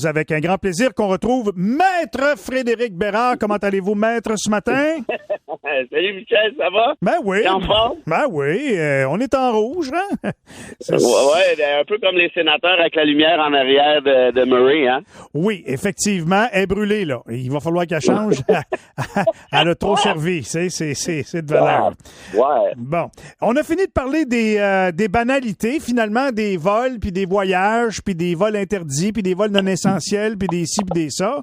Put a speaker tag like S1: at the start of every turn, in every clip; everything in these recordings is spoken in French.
S1: Avec un grand plaisir qu'on retrouve Maître Frédéric Bérard. Comment allez-vous, Maître, ce matin?
S2: Salut Michel, ça va?
S1: Ben oui.
S2: T'es en forme?
S1: Ben oui, on est en rouge, hein?
S2: Ouais, un peu comme les sénateurs avec la lumière en arrière de Murray, hein?
S1: Oui, effectivement, elle est brûlée, là. Il va falloir qu'elle change. Elle a trop servi, c'est de valeur.
S2: Ouais.
S1: Bon, on a fini de parler des banalités, finalement, des vols, puis des voyages, puis des vols interdits, puis des vols non essentiels, puis des ci, puis des ça.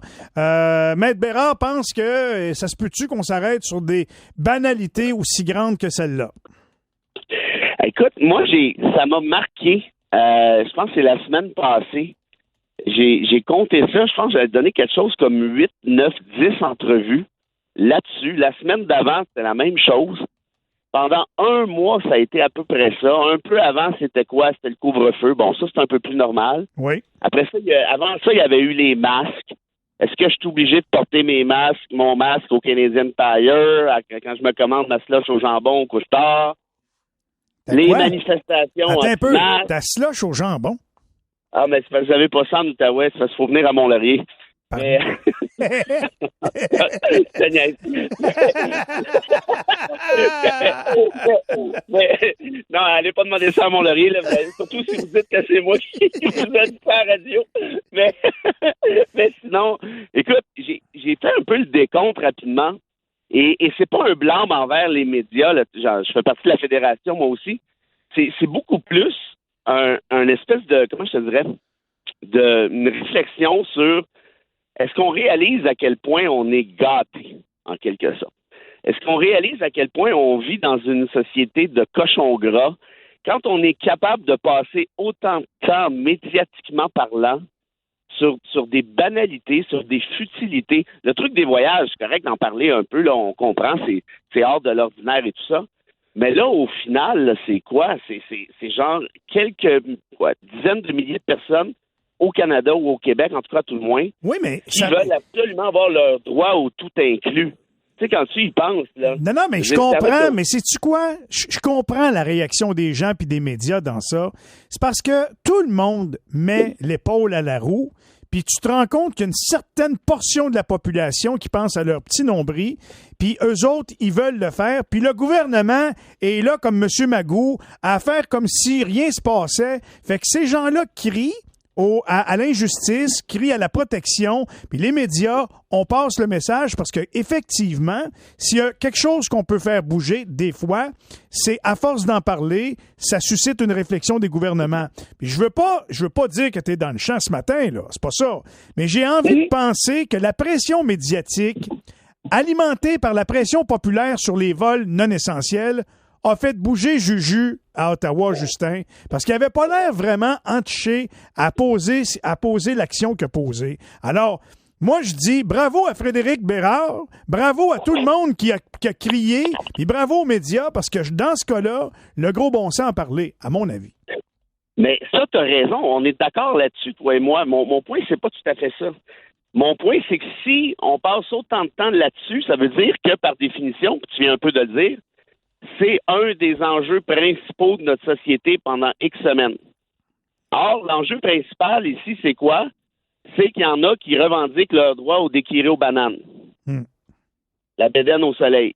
S1: Maître Bérard pense que ça se peut-tu qu'on s'arrête sur des banalités aussi grandes que celle-là?
S2: Écoute, moi, ça m'a marqué. Je pense que c'est la semaine passée. J'ai compté ça. Je pense que j'avais donné quelque chose comme 8, 9, 10 entrevues là-dessus. La semaine d'avant, c'était la même chose. Pendant un mois, ça a été à peu près ça. Un peu avant, c'était quoi? C'était le couvre-feu. Bon, ça, c'est un peu plus normal.
S1: Oui.
S2: Après ça, avant ça, il y avait eu les masques. Est-ce que je suis obligé de porter mon masque au Canadian Tire quand je me commande ma slush au jambon au couche-tard? Les manifestations
S1: Attends un peu,
S2: masque.
S1: ta slush au jambon?
S2: Ah, mais c'est parce que vous n'avez pas ça en Outaouais, c'est parce qu'il faut venir à Mont-Laurier. Mais... non, allez pas demander ça à Mont-Laurier, là, surtout si vous dites que c'est moi qui vous a dit ça à la radio. Mais sinon, écoute, j'ai fait un peu le décompte rapidement, et c'est pas un blâme envers les médias, là, genre, je fais partie de la fédération, moi aussi. C'est beaucoup plus un espèce de, comment je te dirais, une réflexion sur est-ce qu'on réalise à quel point on est gâté, en quelque sorte? Est-ce qu'on réalise à quel point on vit dans une société de cochons gras quand on est capable de passer autant de temps médiatiquement parlant sur des banalités, sur des futilités? Le truc des voyages, c'est correct d'en parler un peu, là, on comprend, c'est hors de l'ordinaire et tout ça. Mais là, au final, là, c'est quoi? C'est genre quelques dizaines de milliers de personnes au Canada ou au Québec, en tout cas tout le moins,
S1: oui, mais
S2: qui veulent absolument avoir leur droit au tout inclus. Tu sais, quand tu y penses, là...
S1: Non, mais je comprends, mais sais-tu quoi? Je comprends la réaction des gens puis des médias dans ça. C'est parce que tout le monde met l'épaule à la roue, puis tu te rends compte qu'il y a une certaine portion de la population qui pense à leur petit nombril, puis eux autres, ils veulent le faire, puis le gouvernement est là, comme M. Magou, à faire comme si rien se passait. Fait que ces gens-là crient à l'injustice, crient à la protection, puis les médias, on passe le message parce que effectivement, s'il y a quelque chose qu'on peut faire bouger des fois, c'est à force d'en parler, ça suscite une réflexion des gouvernements. Puis je veux pas dire que tu es dans le champ ce matin là, c'est pas ça, mais j'ai envie de penser que la pression médiatique alimentée par la pression populaire sur les vols non essentiels a fait bouger Juju à Ottawa, Justin, parce qu'il avait pas l'air vraiment entiché à poser l'action qu'il a posée. Alors, moi, je dis bravo à Frédéric Bérard, bravo à tout le monde qui a crié, et bravo aux médias, parce que dans ce cas-là, le gros bon sens en parler, à mon avis.
S2: Mais ça, tu as raison, on est d'accord là-dessus, toi et moi. Mon point, c'est pas tout à fait ça. Mon point, c'est que si on passe autant de temps là-dessus, ça veut dire que, par définition, tu viens un peu de le dire, c'est un des enjeux principaux de notre société pendant X semaines. Or, l'enjeu principal ici, c'est quoi? C'est qu'il y en a qui revendiquent leur droit au déquiré aux bananes. La bédaine au soleil.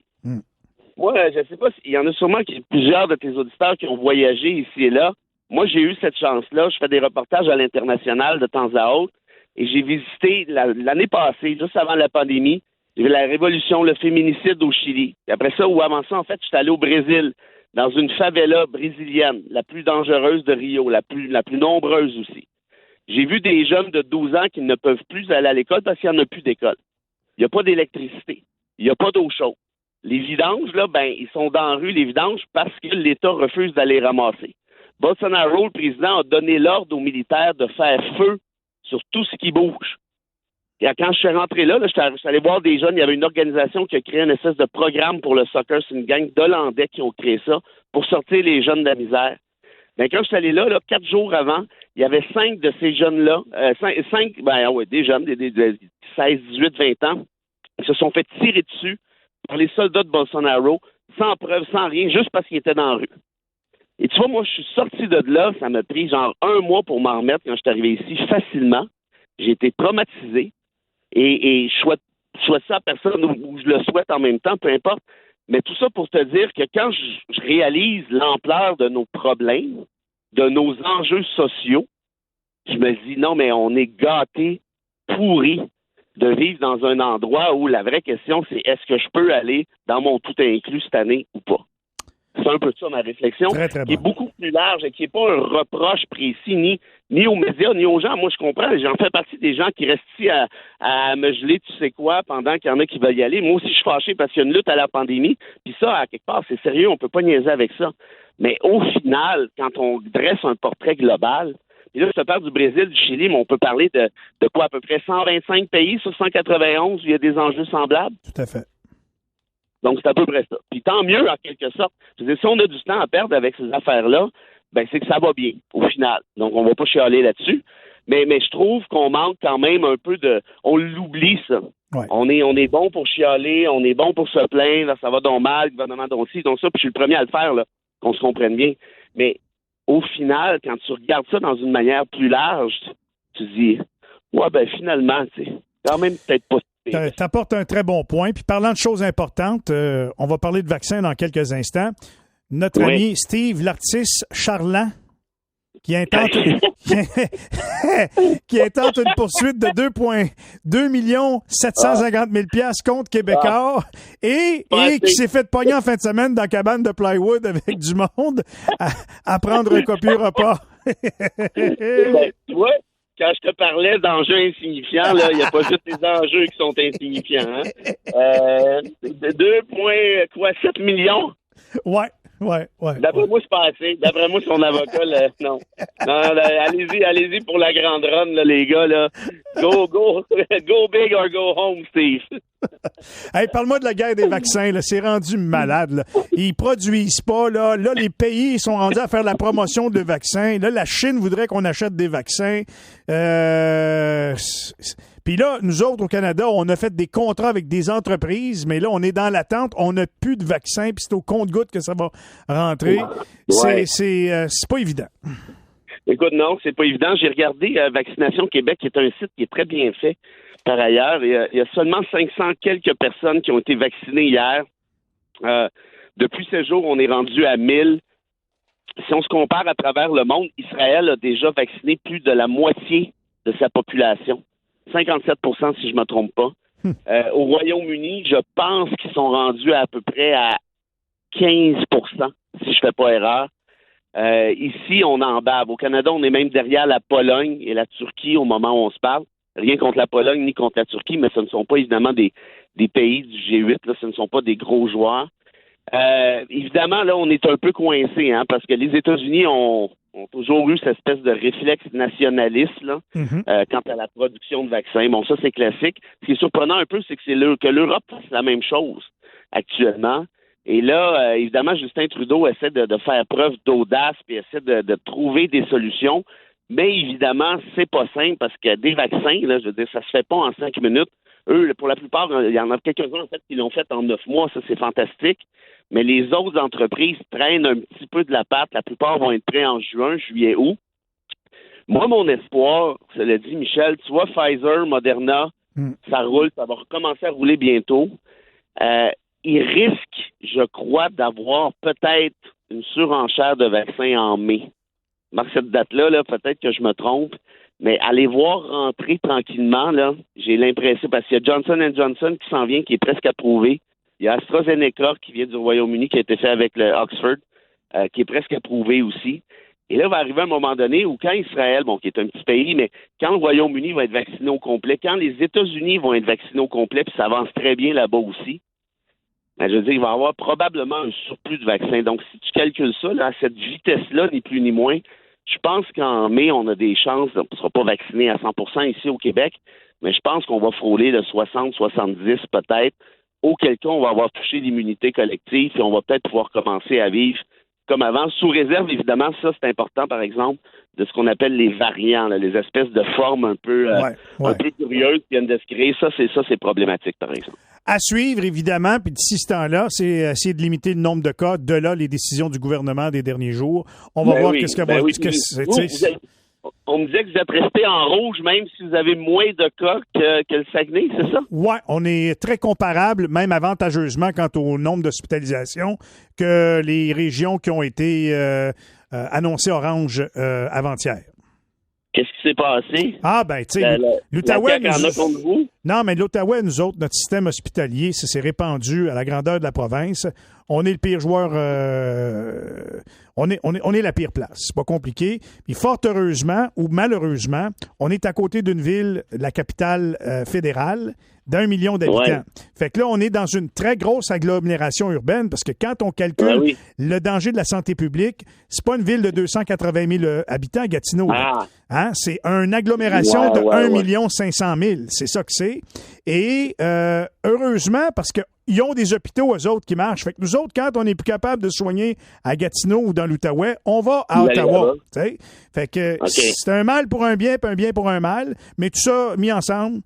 S2: Moi, je ne sais pas s'il y en a sûrement plusieurs de tes auditeurs qui ont voyagé ici et là. Moi, j'ai eu cette chance-là. Je fais des reportages à l'international de temps à autre. Et j'ai visité l'année passée, juste avant la pandémie, j'ai vu la révolution, le féminicide au Chili. Et après ça, ou avant ça, en fait, je suis allé au Brésil, dans une favela brésilienne, la plus dangereuse de Rio, la plus nombreuse aussi. J'ai vu des jeunes de 12 ans qui ne peuvent plus aller à l'école parce qu'il n'y en a plus d'école. Il n'y a pas d'électricité. Il n'y a pas d'eau chaude. Les vidanges, là, ils sont dans la rue, les vidanges, parce que l'État refuse d'aller ramasser. Bolsonaro, le président, a donné l'ordre aux militaires de faire feu sur tout ce qui bouge. Et quand je suis rentré là, je suis allé voir des jeunes. Il y avait une organisation qui a créé une espèce de programme pour le soccer. C'est une gang d'Hollandais qui ont créé ça pour sortir les jeunes de la misère. Mais quand je suis allé là, 4 jours avant, il y avait 5 de ces jeunes-là, des jeunes, de 16, 18, 20 ans, qui se sont fait tirer dessus par les soldats de Bolsonaro, sans preuve, sans rien, juste parce qu'ils étaient dans la rue. Et tu vois, moi, je suis sorti de là, ça m'a pris genre 1 mois pour m'en remettre quand je suis arrivé ici, facilement. J'ai été traumatisé et je souhaite ça à personne ou je le souhaite en même temps, peu importe. Mais tout ça pour te dire que quand je réalise l'ampleur de nos problèmes, de nos enjeux sociaux, je me dis non, mais on est gâtés, pourris de vivre dans un endroit où la vraie question, c'est est-ce que je peux aller dans mon tout inclus cette année ou pas? C'est un peu ça ma réflexion,
S1: très, très
S2: qui est beaucoup plus large et qui n'est pas un reproche précis ni aux médias, ni aux gens. Moi, je comprends, j'en fais partie des gens qui restent ici à me geler tu sais quoi pendant qu'il y en a qui veulent y aller. Moi aussi, je suis fâché parce qu'il y a une lutte à la pandémie. Puis ça, à quelque part, c'est sérieux, on peut pas niaiser avec ça. Mais au final, quand on dresse un portrait global, et là, je te parle du Brésil, du Chili, mais on peut parler de quoi, à peu près 125 pays sur 191 où il y a des enjeux semblables.
S1: Tout à fait.
S2: Donc, c'est à peu près ça. Puis tant mieux, en quelque sorte. Je veux dire, si on a du temps à perdre avec ces affaires-là, ben c'est que ça va bien, au final. Donc, on va pas chialer là-dessus. Mais je trouve qu'on manque quand même un peu de... On l'oublie, ça.
S1: Ouais.
S2: On est bon pour chialer, on est bon pour se plaindre, ça va donc mal, le gouvernement donc ci, donc ça, puis je suis le premier à le faire, là, qu'on se comprenne bien. Mais au final, quand tu regardes ça dans une manière plus large, tu dis, ouais, ben finalement, tu sais, quand même peut-être pas.
S1: T'apportes un très bon point. Puis parlant de choses importantes, on va parler de vaccins dans quelques instants. Notre ami Steve Lartis Charland, qui intente une poursuite de 2 750 000 $ contre Québécois et qui s'est fait pogner en fin de semaine dans la cabane de plywood avec du monde à prendre un copieux repas.
S2: Tu vois, quand je te parlais d'enjeux insignifiants, là, il n'y a pas juste les enjeux qui sont insignifiants. Hein? 2,7 millions?
S1: Ouais.
S2: D'après moi, c'est pas assez. D'après moi, son avocat, là, non. Non, là, allez-y pour la grande run, là, les gars, là. Go big or go home, Steve.
S1: Hey, parle-moi de la guerre des vaccins, là. C'est rendu malade, là. Ils produisent pas, là. Là, les pays sont rendus à faire la promotion de vaccins. Là, la Chine voudrait qu'on achète des vaccins. Puis là, nous autres, au Canada, on a fait des contrats avec des entreprises, mais là, on est dans l'attente. On n'a plus de vaccins, puis c'est au compte-gouttes que ça va rentrer. Ouais. C'est pas évident.
S2: Écoute, non, c'est pas évident. J'ai regardé Vaccination Québec, qui est un site qui est très bien fait. Par ailleurs, il y a seulement 500 quelques personnes qui ont été vaccinées hier. Depuis ce jour, on est rendu à 1000. Si on se compare à travers le monde, Israël a déjà vacciné plus de la moitié de sa population. 57 % si je ne me trompe pas. Au Royaume-Uni, je pense qu'ils sont rendus à peu près à 15 % si je ne fais pas erreur. Ici, on en bave. Au Canada, on est même derrière la Pologne et la Turquie au moment où on se parle. Rien contre la Pologne ni contre la Turquie, mais ce ne sont pas évidemment des pays du G8. Là, ce ne sont pas des gros joueurs. Évidemment, là, on est un peu coincé, hein, parce que les États-Unis ont toujours eu cette espèce de réflexe nationaliste là, quant à la production de vaccins. Bon, ça, c'est classique. Ce qui est surprenant un peu, c'est que l'Europe fasse la même chose actuellement. Et là, évidemment, Justin Trudeau essaie de faire preuve d'audace et essaie de trouver des solutions. Mais évidemment, c'est pas simple parce que des vaccins, là, je veux dire, ça se fait pas en 5 minutes. Eux, pour la plupart, il y en a quelques-uns, en fait, qui l'ont fait en 9 mois. Ça, c'est fantastique. Mais les autres entreprises traînent un petit peu de la patte. La plupart vont être prêts en juin, juillet, août. Moi, mon espoir, cela dit, Michel, tu vois, Pfizer, Moderna, ça roule, ça va recommencer à rouler bientôt. Ils risquent, je crois, d'avoir peut-être une surenchère de vaccins en mai. Marc, cette date-là, là, peut-être que je me trompe, mais allez voir rentrer tranquillement, là, j'ai l'impression, parce qu'il y a Johnson & Johnson qui s'en vient, qui est presque approuvé. Il y a AstraZeneca qui vient du Royaume-Uni, qui a été fait avec le Oxford, qui est presque approuvé aussi. Et là, va arriver un moment donné où quand Israël, bon, qui est un petit pays, mais quand le Royaume-Uni va être vacciné au complet, quand les États-Unis vont être vaccinés au complet, puis ça avance très bien là-bas aussi, ben, je veux dire, il va y avoir probablement un surplus de vaccins. Donc, si tu calcules ça, là, à cette vitesse-là, ni plus ni moins, je pense qu'en mai, on a des chances, on ne sera pas vacciné à 100% ici au Québec, mais je pense qu'on va frôler le 60-70 peut-être, auquel cas on va avoir touché l'immunité collective et on va peut-être pouvoir commencer à vivre comme avant, sous réserve, évidemment, ça c'est important, par exemple, de ce qu'on appelle les variants, là, les espèces de formes un peu curieuses qui viennent de se créer. Ça, c'est problématique, par exemple.
S1: À suivre, évidemment, puis d'ici ce temps-là, c'est essayer de limiter le nombre de cas. De là, les décisions du gouvernement des derniers jours. On va voir qu'est-ce que
S2: On me disait que vous êtes resté en rouge, même si vous avez moins de cas que le Saguenay, c'est ça?
S1: Oui, on est très comparable, même avantageusement quant au nombre d'hospitalisations, que les régions qui ont été annoncées orange avant-hier.
S2: Qu'est-ce qui s'est passé?
S1: Ah, ben, tu sais, l'Outaouais...
S2: La CAQ en a contre vous?
S1: Non, mais l'Outaouais, nous autres, notre système hospitalier, ça s'est répandu à la grandeur de la province. On est le pire joueur... on est la pire place. C'est pas compliqué. Puis fort heureusement, ou malheureusement, on est à côté d'une ville, la capitale fédérale, d'1 million d'habitants.
S2: Ouais.
S1: Fait que là, on est dans une très grosse agglomération urbaine parce que quand on calcule le danger de la santé publique, c'est pas une ville de 280 000 habitants, Gatineau. Hein? C'est une agglomération de 1 500 000. C'est ça que c'est. Et heureusement, parce qu'ils ont des hôpitaux, eux autres, qui marchent. Fait que nous autres, quand on n'est plus capable de soigner à Gatineau ou dans l'Outaouais, on va à Ottawa. T'sais? Fait que c'est un mal pour un bien, puis un bien pour un mal. Mais tout ça mis ensemble,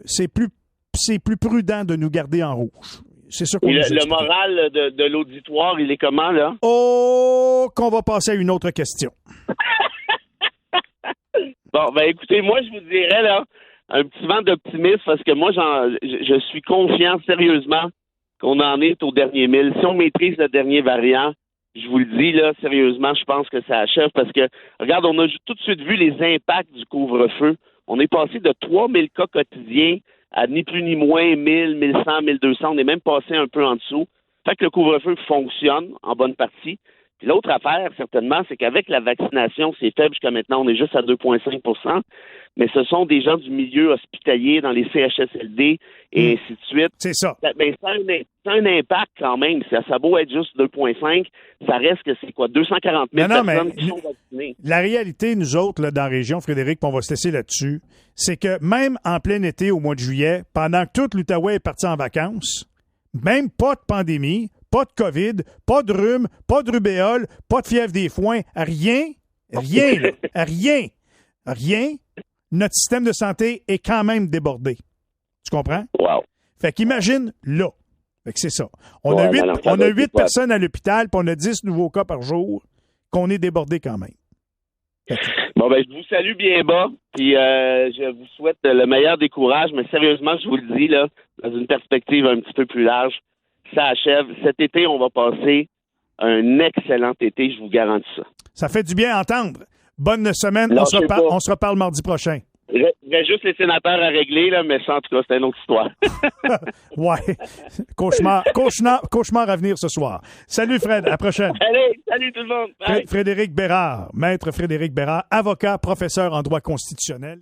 S1: c'est plus prudent de nous garder en rouge. C'est ça qu'on nous explique.
S2: Le moral de l'auditoire, il est comment, là?
S1: Oh, qu'on va passer à une autre question.
S2: Bon, ben écoutez, moi, je vous dirais, là, un petit vent d'optimisme, parce que moi, je suis confiant sérieusement qu'on en est au dernier mille. Si on maîtrise le dernier variant, je vous le dis, là, sérieusement, je pense que ça achève, parce que, regarde, on a tout de suite vu les impacts du couvre-feu. On est passé de 3000 cas quotidiens à ni plus ni moins 1000, 1100, 1200. On est même passé un peu en dessous. Fait que le couvre-feu fonctionne en bonne partie. Puis l'autre affaire, certainement, c'est qu'avec la vaccination, c'est faible jusqu'à maintenant, on est juste à 2,5 %. Mais ce sont des gens du milieu hospitalier dans les CHSLD et ainsi de suite.
S1: C'est ça.
S2: Ben, ça a un impact quand même. Ça a beau être juste 2,5, ça reste que c'est quoi, 240 000 personnes qui sont vaccinées.
S1: La réalité, nous autres, là, dans la région, Frédéric, puis on va se laisser là-dessus, c'est que même en plein été, au mois de juillet, pendant que toute l'Outaouais est parti en vacances, même pas de pandémie, pas de COVID, pas de rhume, pas de rubéole, pas de fièvre des foins, rien, notre système de santé est quand même débordé. Tu comprends?
S2: Wow.
S1: Fait qu'imagine là. Fait que c'est ça. On a 8 personnes à l'hôpital, puis on a 10 nouveaux cas par jour, qu'on est débordé quand même.
S2: Bon, ben, je vous salue bien bas, puis je vous souhaite le meilleur des courages, mais sérieusement, je vous le dis, là, dans une perspective un petit peu plus large, ça achève. Cet été, on va passer un excellent été, je vous garantis ça. Ça
S1: fait du bien à entendre. Bonne semaine. On se reparle mardi prochain.
S2: Il y a juste les sénateurs à régler, là, mais ça, en tout cas, c'est une autre histoire.
S1: Ouais. Cauchemar à venir ce soir. Salut, Fred. À la prochaine.
S2: Allez, salut tout le monde. Bye.
S1: Frédéric Bérard, maître Frédéric Bérard, avocat, professeur en droit constitutionnel.